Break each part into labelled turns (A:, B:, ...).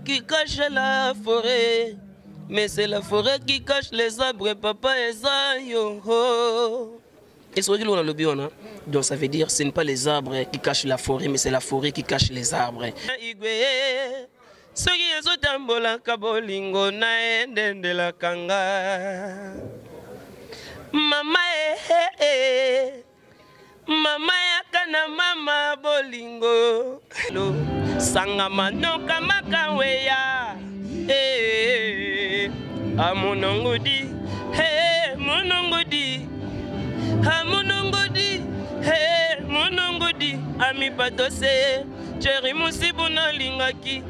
A: Qui cache la forêt, mais c'est la forêt qui cache les arbres, papa et ça, yo. Et c'est vrai que l'on a le bio, donc ça veut dire ce n'est pas les arbres qui cachent la forêt, mais c'est la forêt qui cache les arbres. Soki ezotambola kabolingo na endende la kanga mama mama yakana mama bolingo sanga manoka makaweya amonongodi monongodi amonongodi monongodi ami patose cheri musibu na lingaki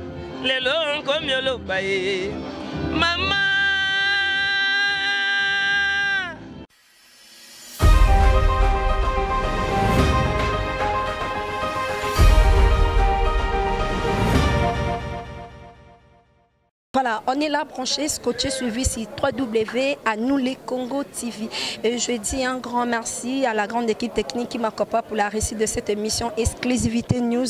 A: lelo nkomyo lopaye mama.
B: Voilà, on est là branché, scotché, suivi sur www à nous les Congo TV. Et je dis un grand merci à la grande équipe technique qui m'accompagne pour la réussite de cette émission Exclusivité News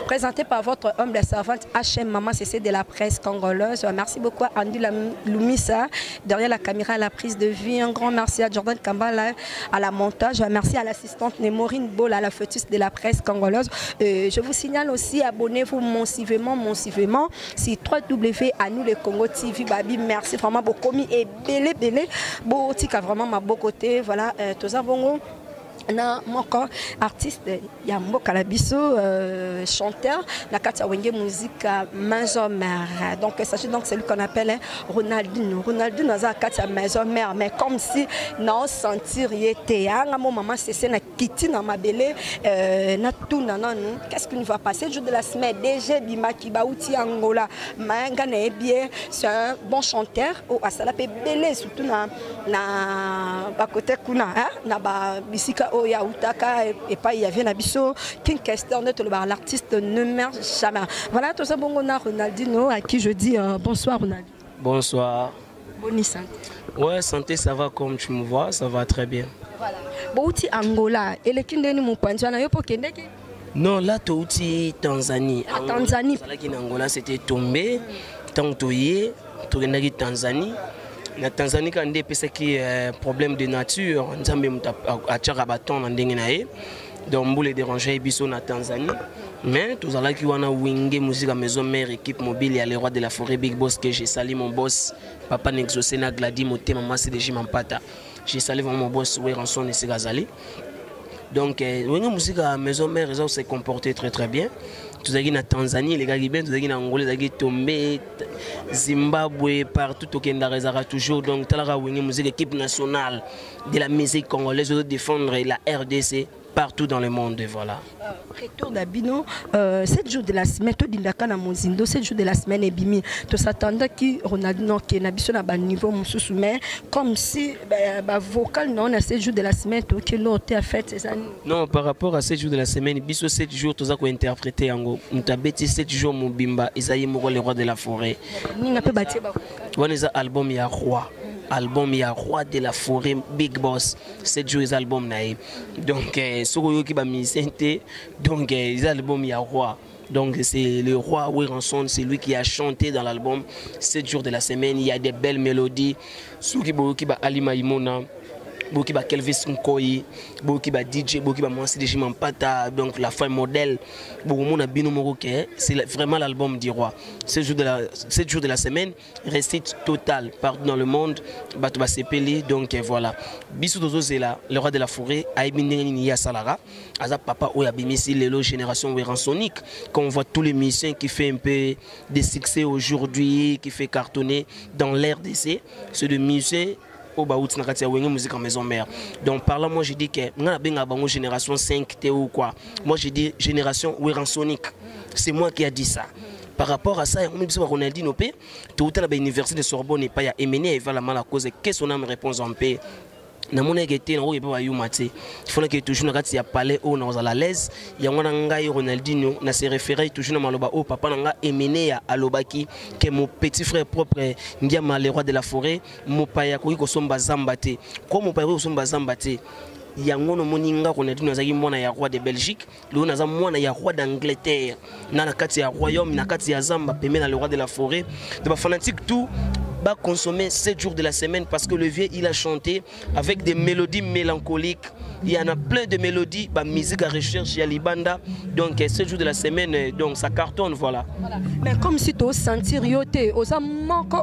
B: présentée par votre humble servante HM Maman CC de la presse congolaise. Merci beaucoup à Andy Lumisa derrière la caméra à la prise de vue. Un grand merci à Jordan Kambala à la montage. Merci à l'assistante Némorine Bol à la fœtus de la presse congolaise. Je vous signale aussi, abonnez-vous massivement sur www à nous les Congo TV. Babi, merci vraiment beaucoup. Et belé, beau tika vraiment ma beau côté. Voilà, tous avons na moko artiste ya mboka la biso chanteur la kati wenge musique maison mère. Donc il s'agit donc celui qu'on appelle Ronaldinho za kati maison mère, mais comme si non sentir yete anga mon maman c'est na kiti na mabele na tout non qu'est-ce qui nous va passer le jour de la semaine DG Bima Kibauti Angola manga na bien c'est un bon chanteur au asala pe belé surtout na ba côté kuna na ba bisika ya utaka et pas il y avait nabiso King Kester net l'artiste ne meurt jamais. Voilà tout ça bon on a Ronaldinho à qui je dis bonsoir Ronaldinho.
A: Bonsoir.
B: Bonne santé.
A: Ouais, santé ça va comme tu me vois, ça va très bien.
B: Voilà. Bouti Angola et le kindeni mupanjwa na yo pokendeki?
A: Non, là touti Tanzanie.
B: À Tanzanie.
A: Là qui en Angola c'était tombé tant toyé, tournaki Tanzanie. Na Tanzanie quand des personnes qui problème de nature, nzambe muta atchaka baton na ndenge na ye. Donc mboule déranger biso na Tanzanie. Mais tous allons qui wana wingé musique à maison mère équipe mobile et à les rois de la forêt Big Boss que j'ai sali mon boss papa Nexosé na Gladi moté maman c'est déjà Mampata. J'ai sali vraiment mon boss ouais rançon et Segazali. Donc wingé musique à maison mère ils ont se comporté très bien. Tous allons na Tanzanie les gars qui bien tous allons na Angola les gars qui tombé Zimbabwe partout au Kenya rezara toujours donc talara wingé musique équipe nationale de la musique congolaise de défendre la RDC partout dans le monde, voilà.
B: Retour d'Abino, 7 jours de la semaine, tout d'Indaka na Mozindo, 7 jours de la semaine et bimi. Tout s'attendait que Ronaldinho qui n'a pas na niveau mususu mais comme si vocal non à 7 jours de la semaine tout que l'autre a fait ces années.
A: Non, par rapport à 7 jours de la semaine, biso 7 jours tout ça qu'on interpréter en gros. Nous t'abeti 7 jours mon bimba, Isaïe Moro le roi de la forêt.
B: Ni n'a pas bâti ba.
A: On est album ya roi. Album il y a roi de la forêt Big Boss 7 jours les albums naï donc soko qui ba misente donc les albums il y a roi donc c'est le roi Weranson c'est lui qui a chanté dans l'album 7 jours de la semaine il y a des belles mélodies soki qui ba Ali Maimona Boki ba Kelvis Nkoyi, Boki ba DJ, Boki ba Mansi de Mampata, donc la femme modèle, Boki mon abino moroké, c'est vraiment l'album du roi. 7 jours de la semaine, récite total partout dans le monde, Bato ba Sepeli, donc voilà. Bisou Dozo Zela, le roi de la forêt, Aïbineni Niya Salara, Aza Papa Oya Bimisi, Lelo Génération Weransonic, quand on voit tous les musiciens qui fait un peu de succès aujourd'hui, qui fait cartonner dans l'RDC, c'est de musiciens. Musique en maison mère. Donc par là moi je dis que génération 5 ou quoi. Moi je dis génération Weransonic. C'est moi qui a dit ça. Par rapport à ça, on me dit Ronaldinho P, tout à l'université de Sorbonne et pas à Emene et va la mal à cause qu'est-ce qu'on a me répondre en paix. Na mona gete na oye ba yumate il faut que toujours na kati ya palais o na za l'aise ya ngwana ngai Ronaldinho na se référer toujours na maloba o papa nga Emene ya alobaki que mon petit frère propre Ndiama le roi de la forêt mo paya ko somba zambate comme mo paya ko somba zambate yango no moninga ko netu nazaki mwana ya roi de Belgique le naza mwana ya roi d'Angleterre na kati ya royaume na kati ya zamba pemé na le roi de la forêt de ba fanatique tout va consommer 7 jours de la semaine parce que le vieux il a chanté avec des mélodies mélancoliques. Il y en a plein de mélodies, bah, musique à recherche, il y a Libanda. Donc 7 jours de la semaine, donc ça cartonne, voilà.
B: Mais comme si tu as senti rioté, aux manque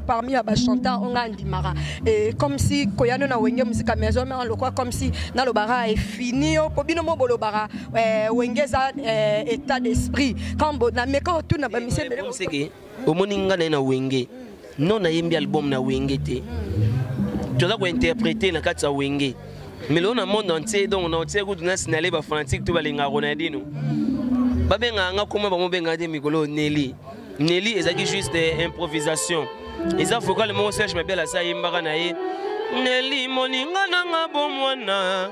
B: parmi les chanteurs, on a dit mara. Et comme si Koyano na wenge musique à maison, mais on le croit comme si dans le bara est fini, pour bien mo bolo bara, wenge za état d'esprit. Quand na meko tout na ba mission.
A: C'est que au moninga na wenge. Non na yembi album na wenge te. Tu dois interpréter na kati ya wenge. Mais là on a monde entier donc on a entier goût na signaler ba fanatique tout balinga Ronaldinho. Ba benga nga koma ba mo benga de mikolo Nelly. Nelly ezaki juste improvisation. Eza vocal mo cherche ma belle ça yembaka na ye. Nelly moninga na nga bomwana.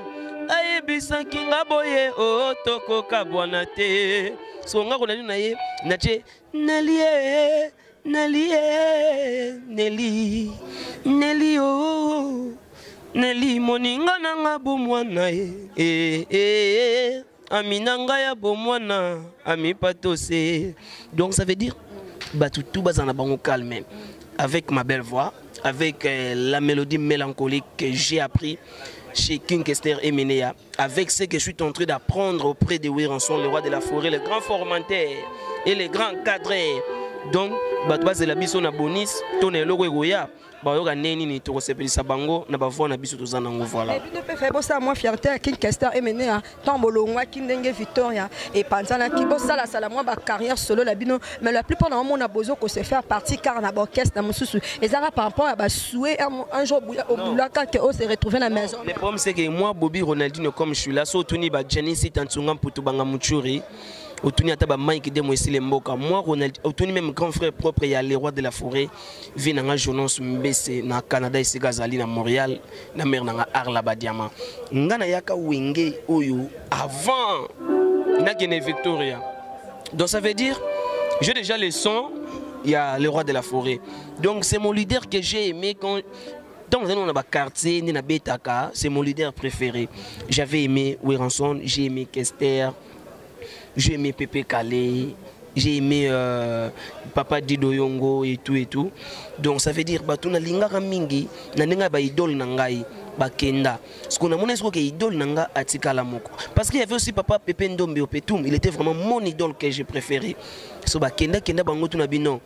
A: Ayebisa kinga boye o toko kabwana te. So nga Ronaldinho na ye na che Nelly Nelly, Nelly, Nelly, oh, Nelly, moninga nanga bomwana aminanga ya bomwana, ami patose. Donc ça veut dire, bah tout bazana bango calme, avec ma belle voix, avec la mélodie mélancolique que j'ai appris chez King Kester et Menea, avec ce que je suis en train d'apprendre auprès de Wiranson, le roi de la forêt, le grand formateur et les grands cadreurs. Donc, base la biso na bonis, toné logo egoya, bayoka neni ni to sepelisa bango na bavona biso tozana ngo voilà.
B: Et puis de fait bossa moi fierté King Kester et Menea, tambolongwa kindenge Victoria et panzana ki bossa la sala moi ba carrière solo la bino, mais la plupart dans mon a besoin que se faire partie car na orchestre na mususu. Et ça par rapport à ba souhait un jour au boulaka que on se retrouver dans la maison.
A: Le problème c'est que moi Bobby Ronaldinho comme je suis là, so tuni ba Janice Tantunga Mputu banga Muchuri. Autouni ataba Mike de Moisile Mboka. Moi, Ronald, autouni même grand frère propre, il y a les rois de la forêt. Vient dans la journée Mbese, na Canada, ici Gazali, na Montréal, na mer na Arla Badiama. Ngana yaka wenge oyo avant na Guinée Victoria. Donc ça veut dire, j'ai déjà le son, il y a les rois de la forêt. Donc c'est mon leader que j'ai aimé quand. Dans un quartier, c'est mon leader préféré. J'avais aimé Wiranson, j'ai aimé Kester. J'ai aimé Pepe Calais, j'ai aimé Papa Dido Yongo et tout. Donc ça veut dire que na lingaka mingi na nenga ba idole nangai ba kenda. Ce qu'on a mon esco que idole nanga atikala moko. Parce qu'il y avait aussi Papa Pepe Ndombe Opetum, il était vraiment mon idole que j'ai préféré. So ba kenda bango tuna bino.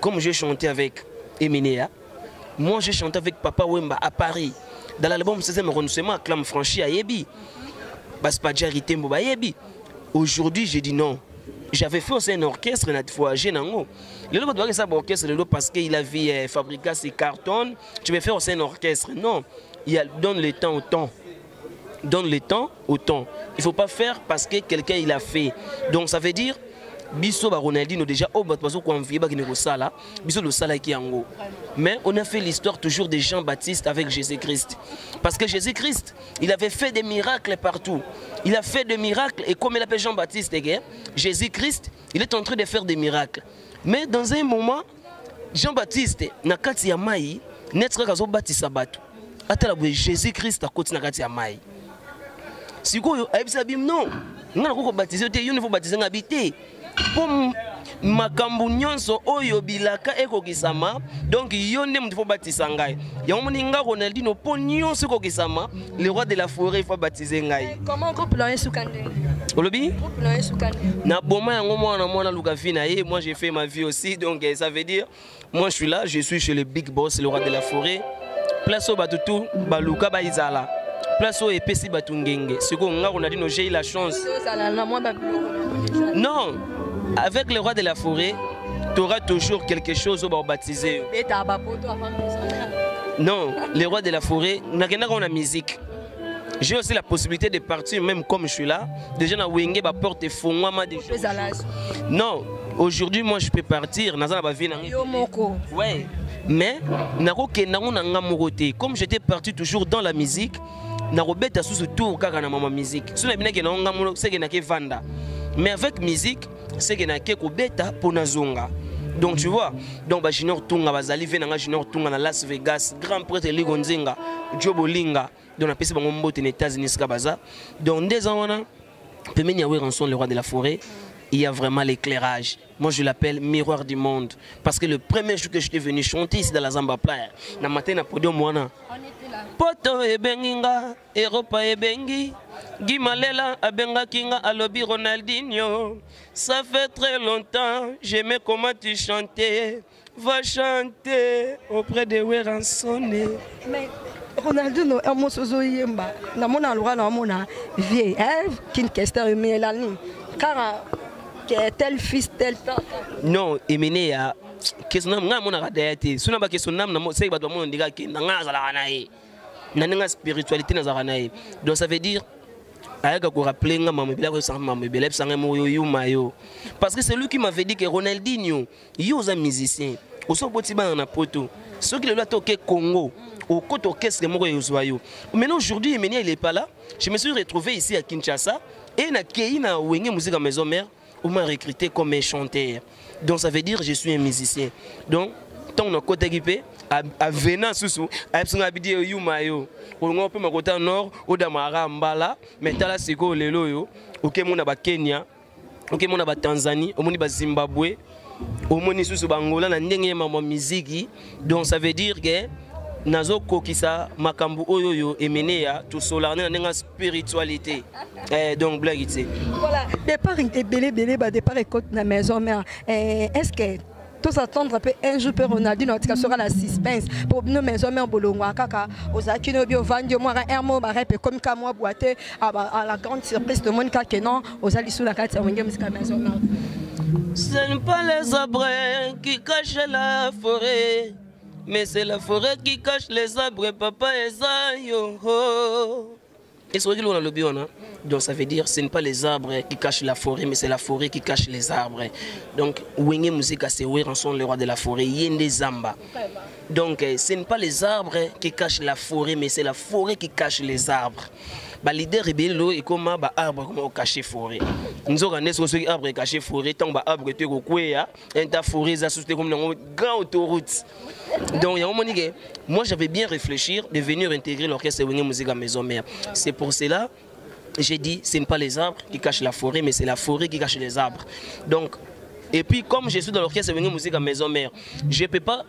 A: Comme j'ai chanté avec Eminea, moi j'ai chanté avec Papa Wemba à Paris. Dans l'album 16e arrondissement, Clam Franchi à Yebi. Baspadja Ritembo ba Yebi. Aujourd'hui, j'ai dit non. J'avais fait aussi un orchestre, une fois, j'ai nango. Le lot doit ça orchestre parce qu'il a vu fabriquer ses cartons. Tu veux faire aussi un orchestre. Non, donne le temps au temps. Donne le temps au temps. Il ne faut pas faire parce que quelqu'un il a fait. Donc ça veut dire biso ba Ronaldinho déjà au bat bazo ko envier ba kineko sala biso le sala ki yango. Mais on a fait l'histoire toujours de Jean-Baptiste avec Jésus-Christ. Parce que Jésus-Christ, il avait fait des miracles partout. Il a fait des miracles et comme il appelle Jean-Baptiste, Jésus-Christ, il est en train de faire des miracles. Mais dans un moment, Jean-Baptiste, nakati ya mai, netra kazo batisa batu. Atala bwe Jésus-Christ a koti nakati ya mai. Sikoyo ayebisa bim non. Ngana ko baptiser te, yo ne faut baptiser ngabité. Pour makambu nyonso oyo bilaka ekokisama donc yo nde mutu fo batisa ngai yango moninga Ronaldinho po nyonso ekokisama le roi de la forêt faut baptiser ngai.
B: Comment groupe la Soukandé
A: olobi
B: groupe la Soukandé na
A: boma yango mwana luka fina et moi j'ai fait ma vie aussi donc ça veut dire moi je suis là, je suis chez le big boss le roi de la forêt place au batutu baluka baizala place au epesi batungenge siko nga Ronaldinho j'ai eu la chance non. Avec le roi de la forêt, tu auras toujours quelque chose au baptisé. Non, le roi de la forêt, on a la musique. J'ai aussi la possibilité de partir, même comme je suis là. Déjà, on a Wenge, porte et fond. Non, aujourd'hui, moi, je peux partir. Ouais, mais comme j'étais parti toujours dans la musique, je suis toujours dans la musique. Mais avec musique, c'est que na ke ko beta pour nazonga. Donc tu vois, donc bah Junior Tunga bazali venanga Junior Tunga na Las Vegas, grand prêtre Ligonzenga, Jobo Linga, donc on a passé bango mbote aux États-Unis kabaza. Donc des ans on Pemeni Yawe Ranson, le roi de la forêt, il y a vraiment l'éclairage. Moi je l'appelle miroir du monde parce que le premier jour que je suis venu chanter ici dans la Zamba Playa, na matin na podium mwana. Poto ebenginga, Europa ebengi, Gimalela abenga kinga alobi Ronaldinho. Ça fait très longtemps, j'aimais comment tu chantais. Va chanter auprès de Weranson.
B: Mais Ronaldinho est mon sozo yemba. Na mona lora na mona vie, hein, kin kester mais la ni. Car tel fils tel père.
A: Non, Emene ya question na mona radayate. Suna ba question nam na mo sei ba do mo ndiga ki na ngazala na ye. Na nga spiritualité na zara na ye. Donc ça veut dire ayaka ko rappeler nga mamu bila ko sang mamu bila sanga mo yo mayo. Parce que c'est lui qui m'avait dit que Ronaldinho, yo za musicien. Au so boti ba na poto. Ceux qui le toqué Congo. Au côté orchestre yo. Maintenant aujourd'hui Emene il est pas là. Je me suis retrouvé ici à Kinshasa et na kei na wenge musique à maison mère. On m'a recruté comme un chanteur. Donc ça veut dire que je suis un musicien. Donc, tant on a côté équipé, à venant sous, à abidi yumayo. On peut me côté nord, au Damara Mbala, mais t'as la seko lelo yo. Ok mon aba Kenya, ok mon aba Tanzanie, au moni ba Zimbabwe, au moni sous Bangola na ndenge ma musique. Donc ça veut dire que nazo kokisa makambu oyoyo Emene ya tout solarné na spiritualité. Donc blague ici.
B: Voilà, départ belé ba départ écoute na maison mère. Est-ce que tous attendre un peu un jour pour Ronaldinho sera la suspense pour nos maisons mère bolongwa kaka ozaki no bio vandi moi un mot ba rep comme ka moi boité à la grande surprise de monde que non ozali sous la carte ya wenge musique maison mère.
A: Ce n'est pas les arbres qui cachent la forêt. Mais c'est la forêt qui cache les arbres, papa et Zayo. Et c'est vrai que l'on a le bion, donc ça veut dire que ce n'est pas les arbres qui cachent la forêt, mais c'est la forêt qui cache les arbres. Donc, Wenge Musica, c'est Weranson, le roi de la forêt, Yende Zamba. Donc, ce n'est pas les arbres qui cachent la forêt, mais c'est la forêt qui cache les arbres. Bah leader rebello et comment bah arbre comment cacher forêt. Nous organisons ce arbre caché forêt tant bah arbre te kokwea ta forêt ça c'était comme une grande autoroute. Donc il y a un moment que moi j'avais bien réfléchi de venir intégrer l'orchestre Wenge Musica maison mère. C'est pour cela j'ai dit ce n'est pas les arbres qui cachent la forêt mais c'est la forêt qui cache les arbres. Donc et puis comme je suis dans l'orchestre Wenge Musica maison mère, je peux pas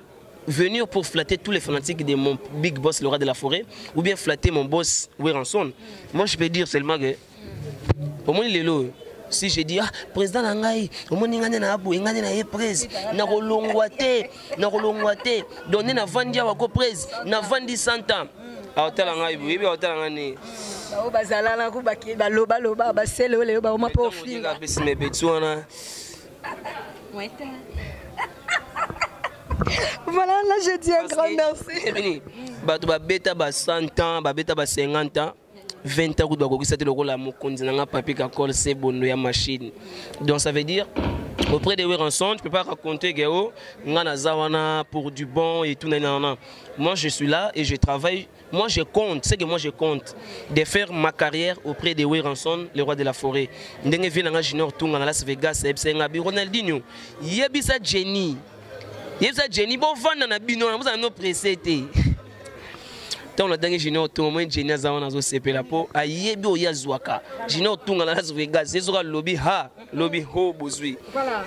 A: venir pour flatter tous les fanatiques de mon big boss, le roi de la forêt, ou bien flatter mon boss, Weranson. Moi, je peux dire seulement que, au moins, il est là. Si je dis, ah, président Nangaï, au moins, il y a un abou, il y a un presse, il y a un rolongwate, donné na vandi à wako presse, na vandi 100 ans. Ah, tel Nangaï, oui, oui, tel Nangaï.
B: Oh, bazala na ku baki ba loba loba ba selo le ba ma po fi.
A: Mais Betsuana.
B: Voilà, là je dis un grand merci.
A: Bah bêta bah 100 ans, bah bêta bah 50 ans, 20 ans que doit ça te le rôle à mon compte dans un papier qui colle c'est bon ya machine. Donc ça veut dire auprès de Weranson, tu peux pas raconter que oh ngana zawana pour du bon et tout nanana. Moi je suis là et je travaille. Moi je compte, c'est que moi je compte de faire ma carrière auprès de Weranson, le roi de la forêt. Ndenge vient na Junior Tunga na Las Vegas, c'est ngabi Ronaldinho. Yebisa Jenny. Yebisa Jenny bon vendre na bino na vous no précédé. Tant on a dernier Junior Tunga moi Jenny zawana zo sepela po ayebi o yazwaka. Junior Tunga na Las Vegas, c'est sur le lobby ha, lobby ho bozui. Voilà.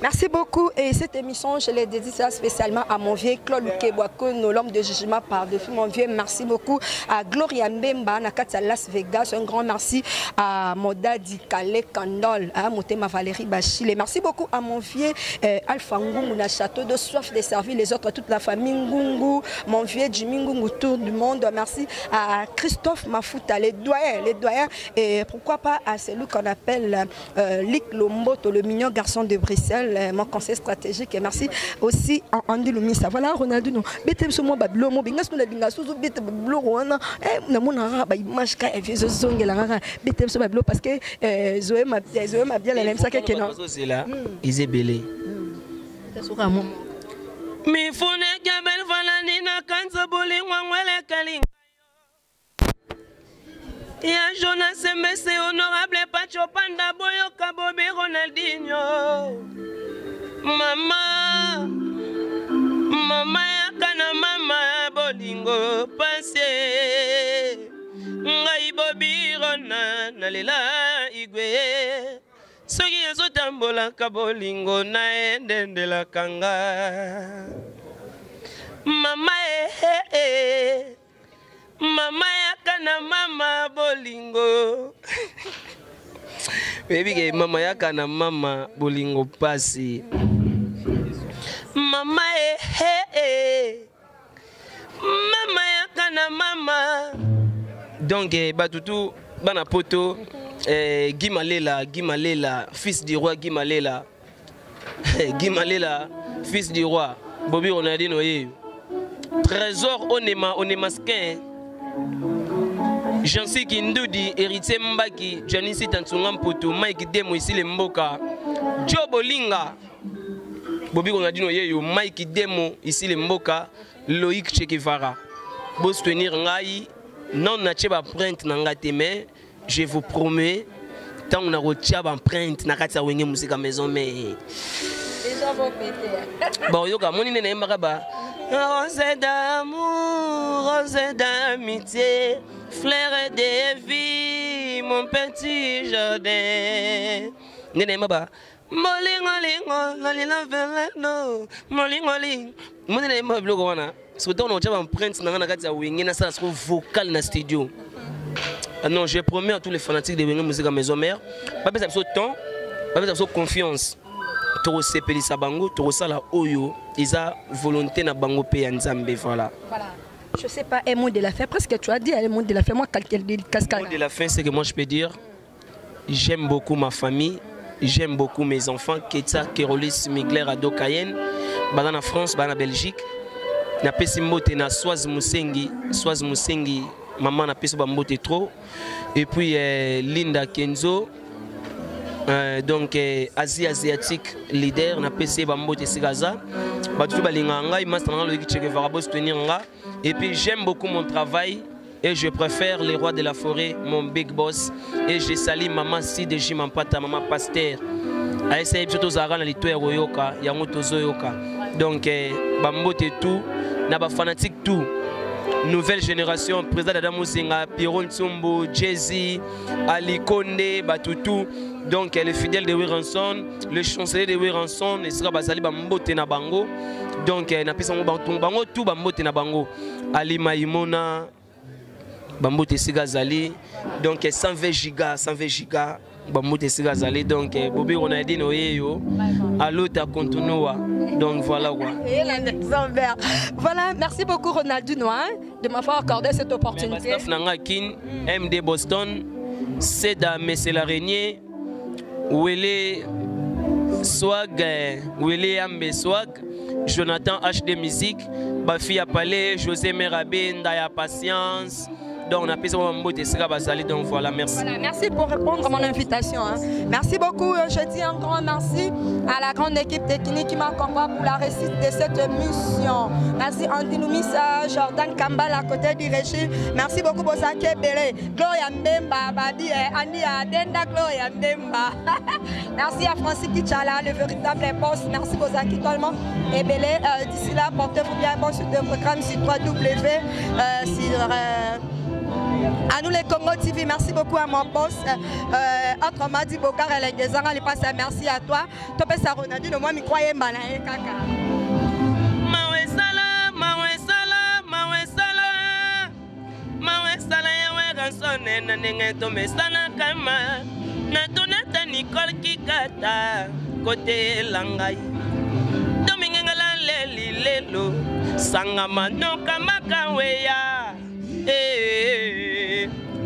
B: Merci beaucoup et cette émission, je l'ai dédiée spécialement à mon vieux Claude Kebwako, l'homme de jugement par-dessus mon vieux. Merci beaucoup à Gloria Mbemba, Nakata Las Vegas. Un grand merci à Moda Dikale Kandol, à Motema Valérie Bachile. Merci beaucoup à mon vieux Alpha Ngungu, na château de soif de servir les autres, toute la famille Ngungu, mon vieux Jimmy Ngungu, tour du monde. Merci à Christophe Mafuta, les doyens, et pourquoi pas à celui qu'on appelle Lick Lomboto, le mignon garçon de Bruxelles. Mon conseil stratégique et merci aussi à Andy Lumisa. Voilà Ronaldinho. Betem sur moi bablo mo bingas na bingas so betem bablo wana na mona ba image ka e vieux zongela ngara betem sur bablo parce que Zoé m'a bien la même ça que non.
A: C'est là Isabelle.
B: C'est sur moi.
A: Mi fone gabel falani na kanza boli ngwele kalinga. Ya Jonas Mbese honorable Pacho Panda Boyo Kabobe Ronaldinho. Maman bolingo passé ngai bobirona nalela igwe soki ezotambolaka bolingo na endendela kanga mama mama yakana mama bolingo baby ke mama yakana mama bolingo pasi mama mama yakana mama donc batutu bana poto Guy Malela fils du roi Guy Malela Guy Malela fils du roi Bobby Ronaldinho trésor onemasquin Jansi Kindoudi héritier Mbaki Janisi Tansunga Mpoto Mike Demo ici les Mboka Joe Bolinga Bobby Ronaldinho yeyo Mike Demo ici les Mboka Loïc Che Guevara Bo soutenir ngai non na cheba print na ngate mais je vous promets tant on a retiré empreinte na kati ya wenge musique à maison mais
B: déjà vos péter
A: bon yoka moni ne na ba rose d'amour rose d'amitié fleur de vie mon petit jardin ne na ba molingolingo nalina veleno molingoling moni ne ma blogo wana so tant on a retiré empreinte na kati ya wenge na ça vocal na studio. Non, je promets à tous les fanatiques de venir musique à maison mère. Pas besoin de temps, pas besoin de confiance. Toro sepeli sabango, toro sala oyo, ils a volonté na bango pe nzambe voilà.
B: Voilà. Je sais pas un mot de la fin, presque tu as dit un mot de la fin. Moi quel cascade.
A: Le mot de la fin c'est que moi je peux dire j'aime beaucoup ma famille, j'aime beaucoup mes enfants, Ketsa, Kerolis, Migler, Ado Cayenne, en France, en Belgique. Na pesi mbote na Swaz Musengi, maman na pesi mbote trop. Et puis Linda Kenzo, donc Asie asiatique leader na pesi mbote Sigaza. Batu balinga ngai master na Loïc Che Guevara bo soutenir nga. Et puis j'aime beaucoup mon travail et je préfère les rois de la forêt, mon big boss. Et je salue maman Sideji Mampata, maman Pasteur. A essayer de zara na litoya royoka, yango tozoyoka. Donc bambote tout. Naba fanatique tout, nouvelle génération, président Adam Musinga, Piron Tsumbo, Jay-Z, Ali Konde, Batutu, donc les fidèles de Wiranson, le chancelier de Wiranson, et sera basali bambote na bango, donc na pesa bango tout bambote na bango, Ali Maimona, bambote Sigazali, donc 120 gigas. Bambote Sigazali, donc Bobby Ronaldinho yeyo, allo ta continua. Donc voilà quoi.
B: Voilà, merci beaucoup Ronaldinho de m'avoir accordé cette opportunité.
A: MD Boston, Seda Messel Araignée, Wele Swag, Wele Ambe Swag, Jonathan HD Musique, Bafia Palais, José Merabé, Ndaya Patience. Donc on a pu donc voilà, merci.
B: Voilà, merci pour répondre à mon invitation. Merci beaucoup. Je dis un grand merci à la grande équipe technique qui m'accompagne pour la réussite de cette mission. Merci Andy Noumissa, Jordan Kambal à côté du régime. Merci beaucoup Bosake Bele, Gloria Mbemba, Babi, Andy Adenda, Gloria Mbemba. Merci à Francis Kichala, le véritable boss. Merci Bosaki Tolman et Bele. D'ici là, portez-vous bien bon sur le programme sur 3W. À nous les Congo TV, merci beaucoup à mon boss. Entre Madi Bokar et les Gezanga, les passent merci à toi. Topé Saronadi, le moi, m'y croyais, Manae Kaka.
A: Nicole Kikata, côté Langai. Domingala Leli Lelo, Sangamano Kamakaweya.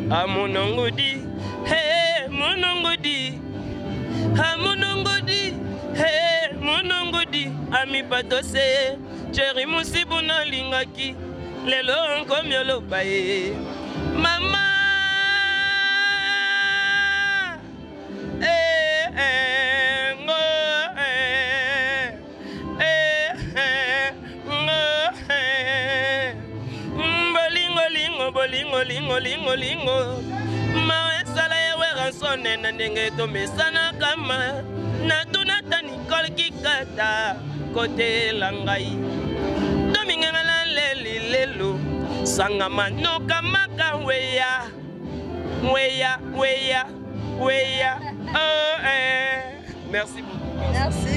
A: Amonongodi, hey, monongodi, amonongodi, hey, monongodi, ami patose, chéri musibuna lingaki, lelo nkomyolo baye, mama, lingo mawesala yewe ransone na ndenge tomesana kama na tunata Nicole Kikata kote langai domingengala leli lelo Sangama no kamaka weya. Weya, weya, weya. Oh, eh. Merci beaucoup.
B: Merci.